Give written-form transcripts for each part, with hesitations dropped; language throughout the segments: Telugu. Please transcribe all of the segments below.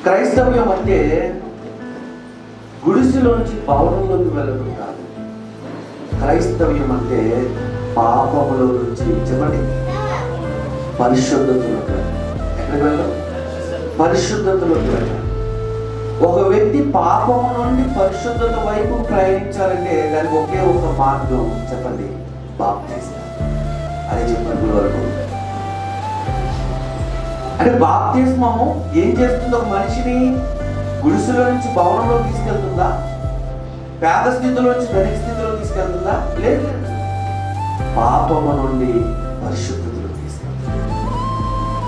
క్రైస్తవ్యం అంటే గుడిసెలోంచి భవనంలోకి వెళ్ళడం కాదు. క్రైస్తవ్యం అంటే పాపములో నుంచి చెప్పండి పరిశుద్ధతలోకి వెళ్ళాలి. ఎక్కడికి వెళ్ళాలి? పరిశుద్ధతలోకి వెళ్ళాలి. ఒక వ్యక్తి పాపము నుండి పరిశుద్ధత వైపు ప్రయాణించాలంటే దానికి ఒకే ఒక మార్గం చెప్పండి, బాప్తిస్మం. అదే చెప్పండి వరకు. అంటే బాప్తిస్మము ఏం చేస్తుంది? ఒక మనిషిని గుడిసెలో నుంచి భవనంలో తీసుకెళ్తుందా? పేద స్థితిలో నుంచి ధనిక స్థితిలో తీసుకెళ్తుందా? లేదు. పాపము నుండి పరిశుద్ధతలో తీసుకెళ్తుంది.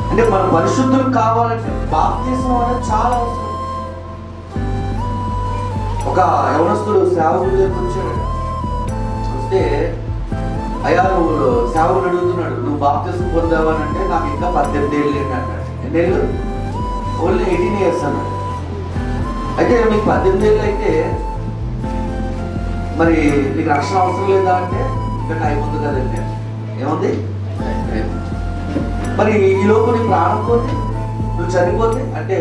అంటే మన పరిశుద్ధులు కావాలంటే బాప్తిస్మం అనేది చాలా అవసరం. ఒక యవనస్తుడు సేవకుడి దగ్గరికి వచ్చాడు. వస్తే అయ్యా నువ్వు సేవకుడు అడుగుతున్నాడు, నువ్వు బాప్తిస్మం పొందావా అంటే నాకు ఇంకా 18 ఏళ్ళు ఏంటి అన్నాడు. ఎన్నేళ్ళు? ఓన్లీ 18 years అన్నాడు. అయితే మీకు 18 ఏళ్ళు అయితే మరి నీకు రక్షణ అవసరం లేదా అంటే ఇంకా టైం ఉంది కదండి. ఏముంది? మరి ఈ లోపు నీ ప్రాణం పోతే, నువ్వు చనిపోతే అంటే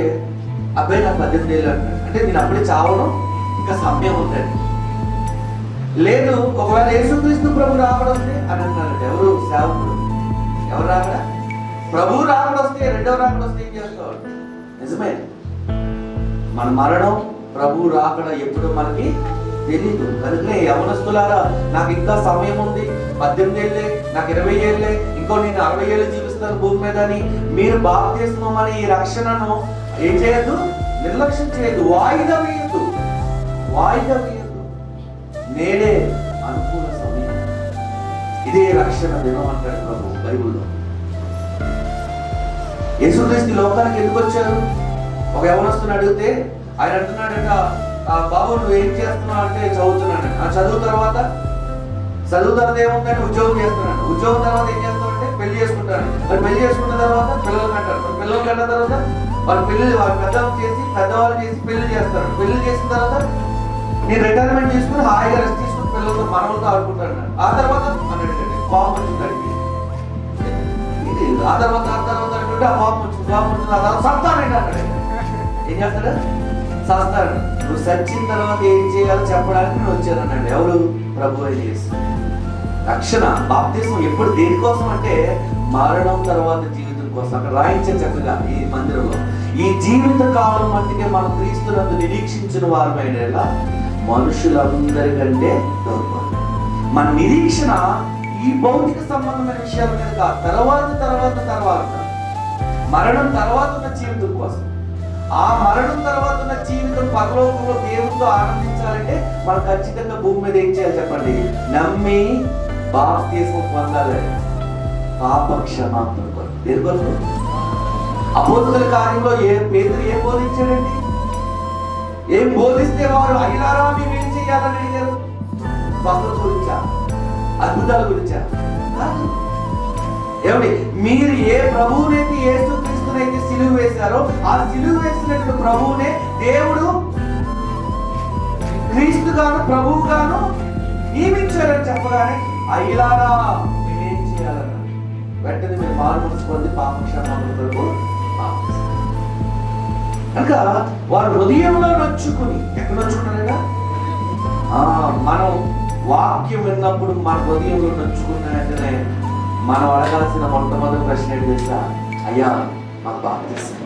అబ్బాయి నాకు 18 ఏళ్ళు అంటాడు. అంటే నేను అప్పుడే చావను, ఇంకా సమయం ఉందండి. లేదు ఒకవేళ యేసుక్రీస్తు ప్రభు రాకడ వస్తే అని అన్నారండి. ఎవరు? సేవకుడు. ఎవరు రాకడ? ప్రభు రాకడ వస్తే, రెండవ రాకడ వస్తే ఏం చేస్తాడు? నిజమే, మన మరణం ప్రభు రాకడ ఎప్పుడు మనకి తెలీదు. కనుకనే యవనస్తులారా, నాకు ఇంకా సమయం ఉంది, 18 ఏళ్ళే, నాకు 20 ఏళ్ళే, ఇంకో నేను 60 ఏళ్ళు జీవిస్తాను భూమి మీద అని మీరు బాప్తిస్మం అనే ఈ రక్షణను ఏం చేయొద్దు, నిర్లక్ష్యం చేయొద్దు, వాయిదా వేయద్దు. నేడే అనుకూల సమయం, ఇదే రక్షణ దినం అంటాడు ప్రభు బైబిల్లో. యేసుక్రీస్తు లోకానికి ఎందుకు వచ్చారు? ఒక యవనస్తుని అడిగితే ఆయన అంటున్నాడట, బాబు నువ్వు ఏం చేస్తున్నావు అంటే చదువుతున్నాడు. ఆ చదువు తర్వాత ఏముందంటే ఉద్యోగం చేస్తున్నాడు. ఉద్యోగం తర్వాత ఏం చేస్తామంటే పెళ్లి చేసుకుంటాడు. మరి పెళ్లి చేసుకున్న తర్వాత పిల్లలు కంటారు. మరి పిల్లలు కన్న తర్వాత వాళ్ళ పెద్దవాళ్ళు చేసి పెళ్లి చేస్తారు. పెళ్లి చేసిన తర్వాత నేను రిటైర్మెంట్ తీసుకుని హాయిగా రెస్ట్ తీసుకుని పిల్లలతో మనవలతో ఆడుకుంటాడు. ఆ తర్వాత అన్నాడు కోపం వచ్చింది. ఆ తర్వాత అనుకుంటే ఆ కోపం వచ్చింది. ఆ తర్వాత సత్తానండి అన్నాడు. ఏం చేస్తాడు? సస్తాడు. నువ్వు సచ్చిన తర్వాత ఏం చేయాలో చెప్పడానికి నేను వచ్చాను అన్నాడు. ఎవరు? ప్రభు అయిన యేసు. రక్షణ బాప్తిస్మం ఎప్పుడు దేనికోసం అంటే మరణం తర్వాత జీవితం కోసం. అక్కడ రాయించే చక్కగా ఈ మందిరంలో, ఈ జీవిత కాలం మట్టికే మనం క్రీస్తునందు నిరీక్షించిన వారమైన మనుషులందరికంటే దౌర్భాగ్యం. మన నిరీక్షణ ఈ భౌతిక సంబంధమైన విషయాల మీద కాదు. తర్వాత మరణం తర్వాత ఉన్న జీవితం కోసం. ఆ మరణం తర్వాత ఉన్న జీవితం పరలోకంలో దేవుడితో ఆనందించాలంటే మనం ఖచ్చితంగా భూమి మీద ఏం చేయాలి చెప్పండి? నమ్మి బాప్తిస్మం పొందాలి. పాప క్షమాపణ కొరకు. అపోస్తుల కార్యంలో పేతురు ఏం బోధించాడండి? ఏం బోధిస్తే వారు అయ్యారా మేమేం చేయాలని అడిగారు? స్వస్థత గురించా? అద్భుతాల గురించా? ఏమండి, మీరు ఏ ప్రభువునైతే యేసుక్రీస్తునైతే సిలువ వేశారో ఆ సిలువ వేసినటువంటి ప్రభువునే దేవుడు క్రీస్తుగాను ప్రభువుగాను నియమించారని చెప్పగానే అయ్యారా మేమేం చేయాలన్నా వెంటనే మీరు మారుమనసు పొంది పాప క్షమాపణ కొరకు కనుక వారు హృదయంలో నొచ్చుకుని, ఎక్కడ నొచ్చుకున్నారా? మనం వాక్యం విన్నప్పుడు మన హృదయంలో నొచ్చుకున్న వెంటనే మనం అడగాల్సిన మొట్టమొదటి ప్రశ్న ఏంటి తెలుసా? అయ్యా మాకు బాప్తిస్మం